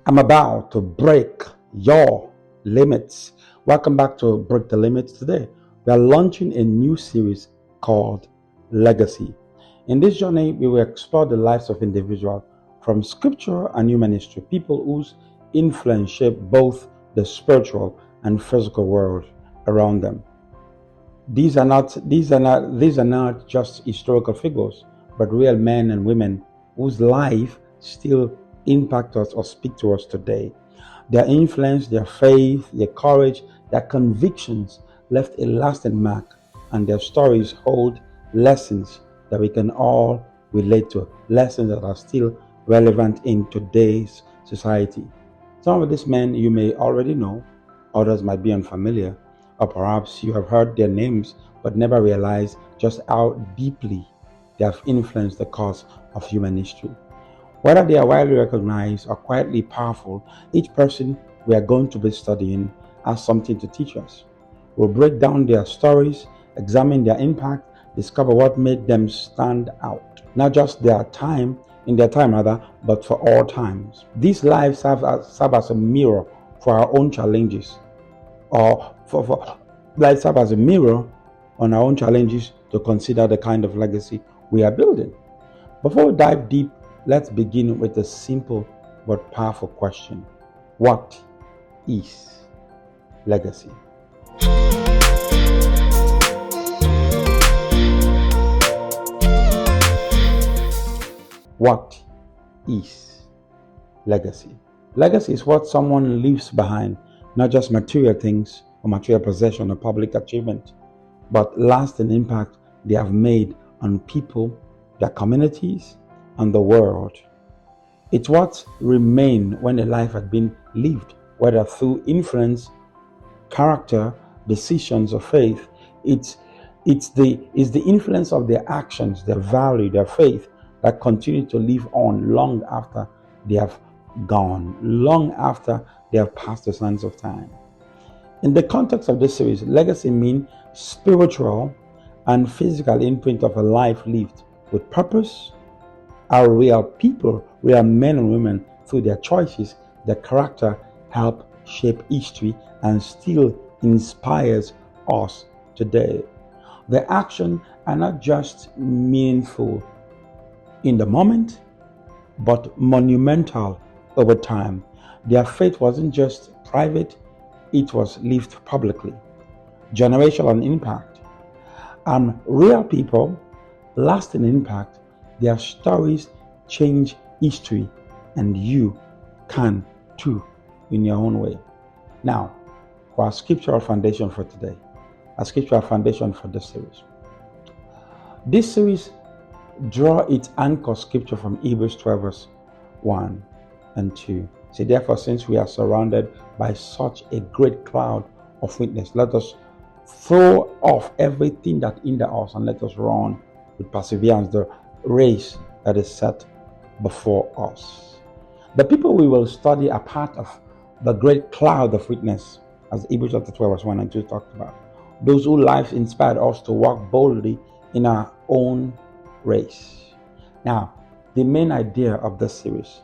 I'm about to break your limits. Welcome back to Break the Limits. Today, we are launching a new series called Legacy. In this journey, we will explore the lives of individuals from scripture and human history, people whose influence shaped both the spiritual and physical world around them. These are not just historical figures, but real men and women whose life still impact us or speak to us today. Their influence, their faith, their courage, their convictions left a lasting mark, and their stories hold lessons that we can all relate to, lessons that are still relevant in today's society. Some of these men you may already know, others might be unfamiliar, or perhaps you have heard their names but never realized just how deeply they have influenced the course of human history. Whether they are widely recognized or quietly powerful, each person we are going to be studying has something to teach us. We'll break down their stories, examine their impact, discover what made them stand out, not just in their time rather, but for all times. These lives serve as a mirror for our own challenges, or life serve as a mirror on our own challenges to consider the kind of legacy we are building. Before we dive deep, let's begin with a simple but powerful question. What is legacy? What is legacy? Legacy is what someone leaves behind, not just material things or material possession or public achievement, but lasting impact they have made on people, their communities, and the world. It's what remained when a life had been lived, whether through influence, character, decisions, or faith. It's the influence of their actions, their value, their faith that continue to live on long after they have gone, long after they have passed the sands of time. In the context of this series, legacy means spiritual and physical imprint of a life lived with purpose. Our real people, real men and women, through their choices, their character, help shape history and still inspires us today. Their actions are not just meaningful in the moment, but monumental over time. Their faith wasn't just private, it was lived publicly. Generational impact. And real people, lasting impact. Their stories change history, and you can too in your own way. Now, for our scriptural foundation for today, our scriptural foundation for this series. This series draw its anchor scripture from Hebrews 12 verse 1 and 2. Say, therefore, since we are surrounded by such a great cloud of witness, let us throw off everything that hinders us and let us run with perseverance the race that is set before us. The people we will study are part of the great cloud of witness, as Hebrews chapter 12 verse 1 and 2 talked about. Those whose lives inspired us to walk boldly in our own race. Now, the main idea of this series.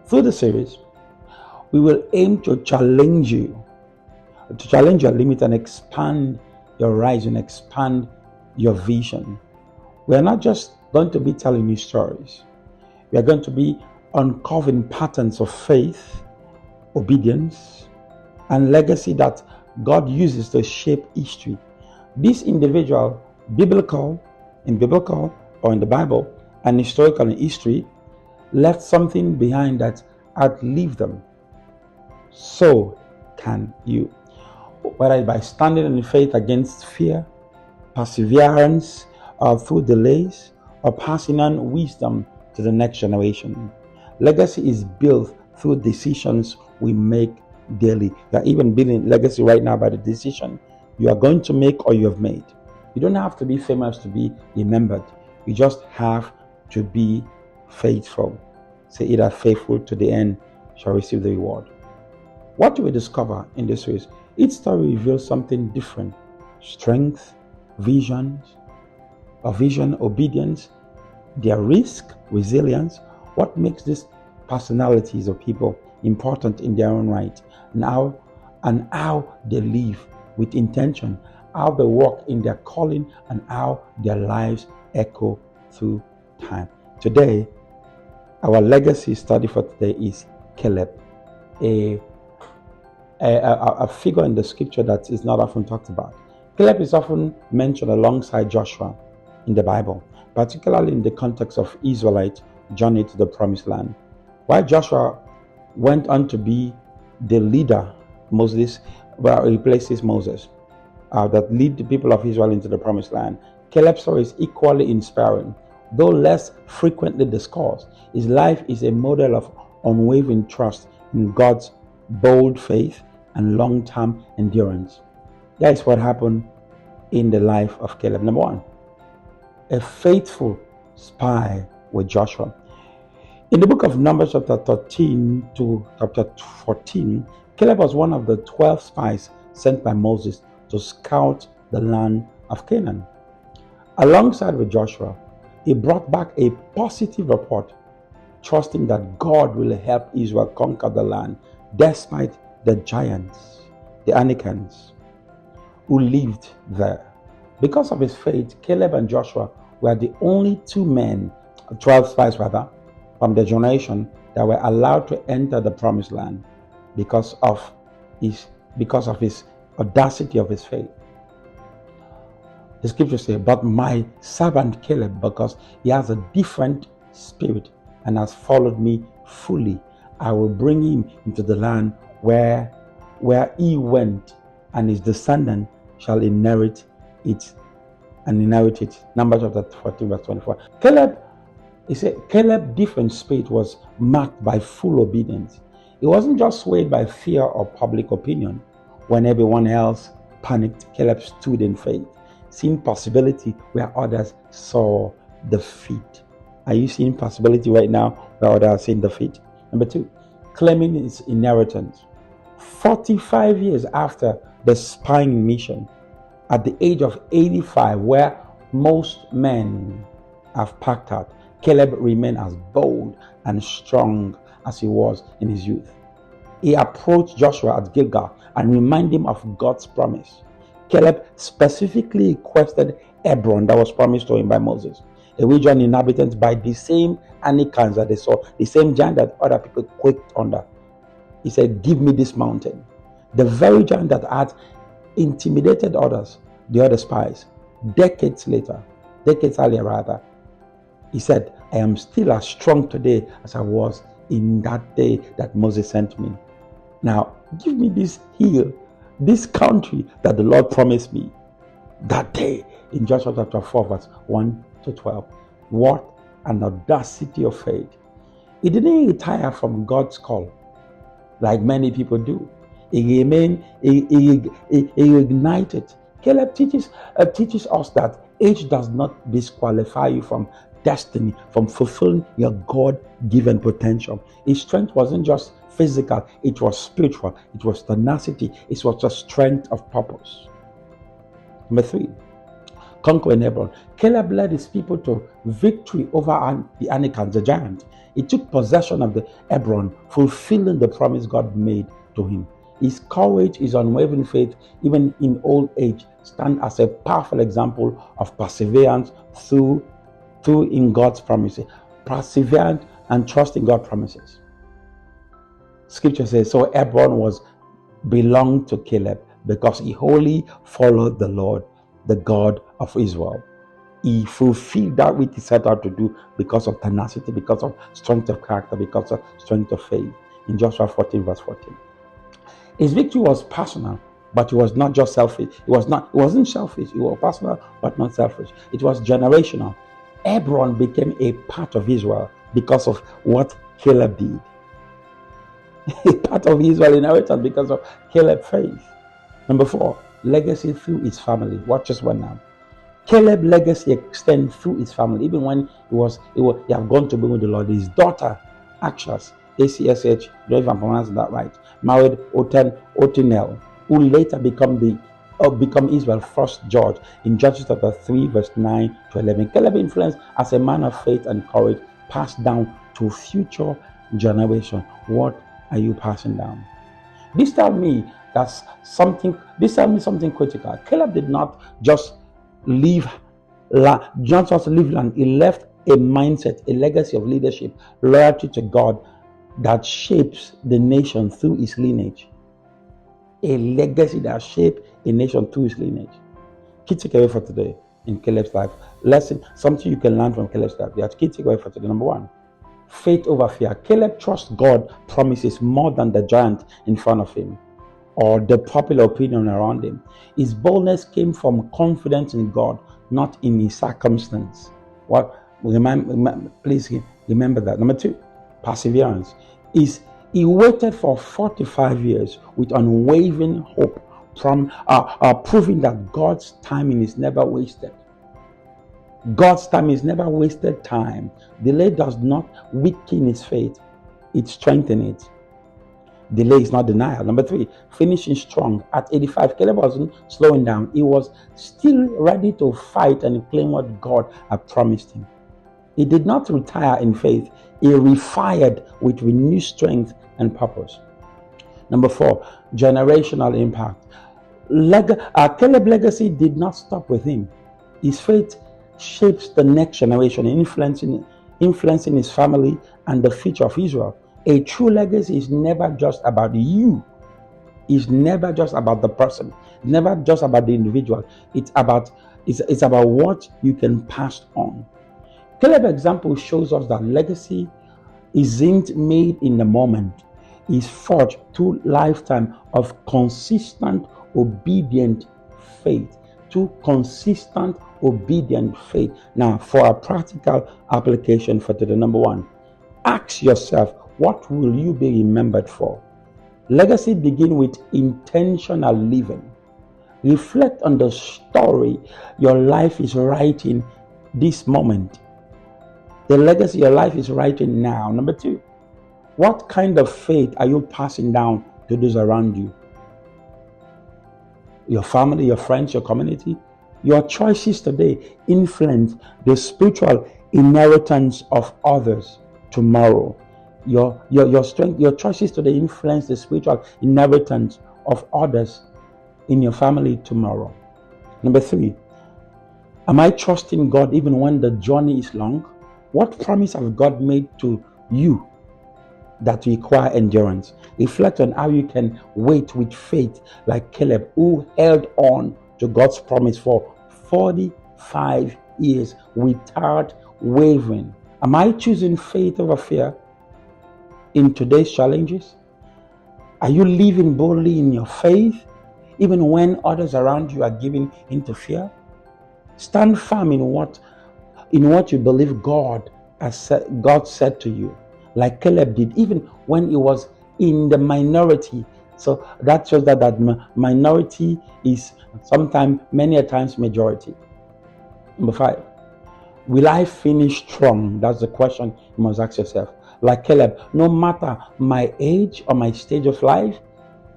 Through the series, we will aim to challenge your limit and expand your horizon, expand your vision. We are not just going to be telling you stories. We are going to be uncovering patterns of faith, obedience, and legacy that God uses to shape history. This individual, biblical or in the Bible, and historical in history, left something behind that outlived them. So can you. Whether by standing in faith against fear, perseverance, or through delays, or passing on wisdom to the next generation. Legacy is built through decisions we make daily. You are even building legacy right now by the decision you are going to make or you have made. You don't have to be famous to be remembered. You just have to be faithful. Say, either faithful to the end shall receive the reward. What do we discover in this series? Each story reveals something different. Strength, vision, obedience, their risk, resilience, What makes these personalities of people important in their own right, and how they live with intention, how they walk in their calling, and how their lives echo through time. Today, our legacy study for today is Caleb, a figure in the scripture that is not often talked about. Caleb is often mentioned alongside Joshua in the Bible, particularly in the context of Israelite journey to the promised land. While Joshua went on to be the leader, Moses, replaces Moses, that lead the people of Israel into the promised land. Caleb's story is equally inspiring, though less frequently discussed. His life is a model of unwavering trust in God's bold faith and long-term endurance. That is what happened in the life of Caleb. Number one, a faithful spy with Joshua. In the book of Numbers chapter 13 to chapter 14, Caleb was one of the 12 spies sent by Moses to scout the land of Canaan. Alongside with Joshua, he brought back a positive report, trusting that God will help Israel conquer the land despite the giants, the Anakites, who lived there. Because of his faith, Caleb and Joshua were the only 12 spies from the generation that were allowed to enter the promised land because of his audacity of his faith. The scriptures say, but my servant Caleb, because he has a different spirit and has followed me fully, I will bring him into the land where he went, and his descendant shall inherit it. Numbers chapter 14 verse 24. Caleb's different spirit was marked by full obedience. He wasn't just swayed by fear or public opinion. When everyone else panicked, Caleb stood in faith, seeing possibility where others saw defeat. Are you seeing possibility right now where others are seeing defeat? Number two, claiming his inheritance. 45 years after the spying mission, at the age of 85, where most men have packed out, Caleb remained as bold and strong as he was in his youth. He approached Joshua at Gilgal and reminded him of God's promise. Caleb specifically requested Hebron that was promised to him by Moses, a region inhabited by the same Anakites that they saw, the same giant that other people quaked under. He said, give me this mountain. The very giant that had intimidated the other spies. Decades earlier, he said, I am still as strong today as I was in that day that Moses sent me. Now, give me this hill, this country that the Lord promised me that day, in Joshua chapter 4, verse 1 to 12. What an audacity of faith. He didn't retire from God's call like many people do. He remained, he ignited. Caleb teaches us that age does not disqualify you from destiny, from fulfilling your God-given potential. His strength wasn't just physical, it was spiritual, it was tenacity, it was the strength of purpose. Number three, conquering Hebron. Caleb led his people to victory over the Anakites, the giant. He took possession of the Hebron, fulfilling the promise God made to him. His courage, his unwavering faith, even in old age, stand as a powerful example of perseverance through in God's promises. Perseverance and trust in God's promises. Scripture says, so Hebron belonged to Caleb because he wholly followed the Lord, the God of Israel. He fulfilled that which he set out to do because of tenacity, because of strength of character, because of strength of faith. In Joshua 14 verse 14. His victory was personal, but it was not just selfish. It wasn't selfish. It was personal, but not selfish. It was generational. Hebron became a part of Israel because of what Caleb did. A part of Israel inheritance because of Caleb's faith. Number four, legacy through his family. Watch this one now. Caleb's legacy extends through his family. Even when he had gone to be with the Lord, his daughter, Achshas, ACSH, I don't know if I'm pronouncing that right, married Othniel, who later become Israel's first judge in Judges chapter 3, verse 9 to 11. Caleb's influence as a man of faith and courage passed down to future generation? What are you passing down? This tells me something critical. Caleb did not just leave land. He left a mindset, a legacy of leadership, loyalty to God that shapes the nation through his lineage. A legacy that shaped a nation through his lineage. Key takeaway for today in Caleb's life. Lesson, something you can learn from Caleb's life. That's key takeaway for today. Number one, faith over fear. Caleb trusts God promises more than the giant in front of him or the popular opinion around him. His boldness came from confidence in God, not in his circumstance. Please remember that. Number two, perseverance. He waited for 45 years with unwavering hope, proving that God's timing is never wasted. God's time is never wasted time. Delay does not weaken his faith, it strengthens it. Delay is not denial. Number three, finishing strong. At 85, Caleb wasn't slowing down. He was still ready to fight and claim what God had promised him. He did not retire in faith. He refired with renewed strength and purpose. Number four, generational impact. Caleb's legacy did not stop with him. His faith shapes the next generation, influencing his family and the future of Israel. A true legacy is never just about you. It's never just about the person. It's never just about the individual. It's about what you can pass on. Caleb's example shows us that legacy isn't made in the moment. It's forged through lifetime of consistent, obedient faith. Now, for a practical application for today, number one, ask yourself, what will you be remembered for? Legacy begins with intentional living. Reflect on the story your life is writing this moment. The legacy your life is writing now. Number two, what kind of faith are you passing down to those around you? Your family, your friends, your community. Your choices today influence the spiritual inheritance of others tomorrow. Your choices today influence the spiritual inheritance of others in your family tomorrow. Number three, am I trusting God even when the journey is long? What promise has God made to you that require endurance? Reflect on how you can wait with faith like Caleb, who held on to God's promise for 45 years without wavering. Am I choosing faith over fear in today's challenges? Are you living boldly in your faith even when others around you are giving into fear? Stand firm in what you believe God said to you, like Caleb did, even when he was in the minority. So that shows that minority is many a times majority. Number five, will I finish strong? That's the question you must ask yourself. Like Caleb, no matter my age or my stage of life,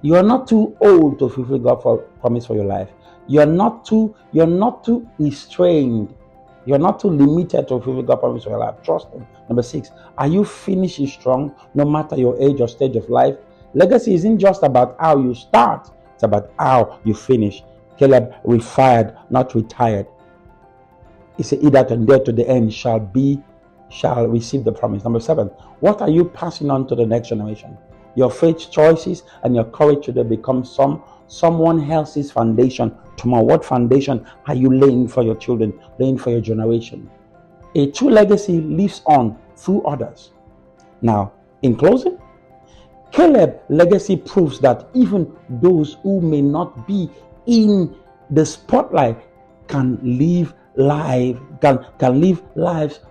you are not too old to fulfill God's promise for your life. You're not too restrained. You're not too limited to fulfill God's promise for your life. Trust Him. Number six, are you finishing strong no matter your age or stage of life? Legacy isn't just about how you start, it's about how you finish. Caleb refired, not retired. He said, he that endured to the end shall receive the promise. Number seven, what are you passing on to the next generation? Your faith choices and your courage today become someone else's foundation tomorrow. What foundation are you laying for your children, laying for your generation? A true legacy lives on through others. Now, in closing, Caleb's legacy proves that even those who may not be in the spotlight can live lives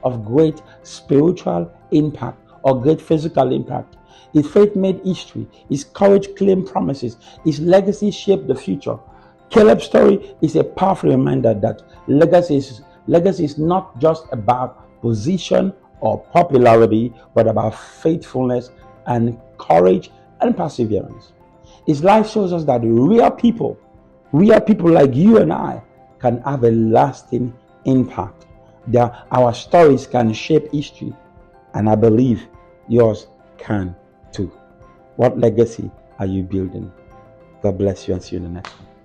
of great spiritual impact or great physical impact. His faith made history. His courage claimed promises. His legacy shaped the future. Caleb's story is a powerful reminder that legacy is not just about position or popularity, but about faithfulness and courage and perseverance. His life shows us that real people like you and I, can have a lasting impact. Our stories can shape history. And I believe yours can too. What legacy are you building? God bless you and see you in the next one.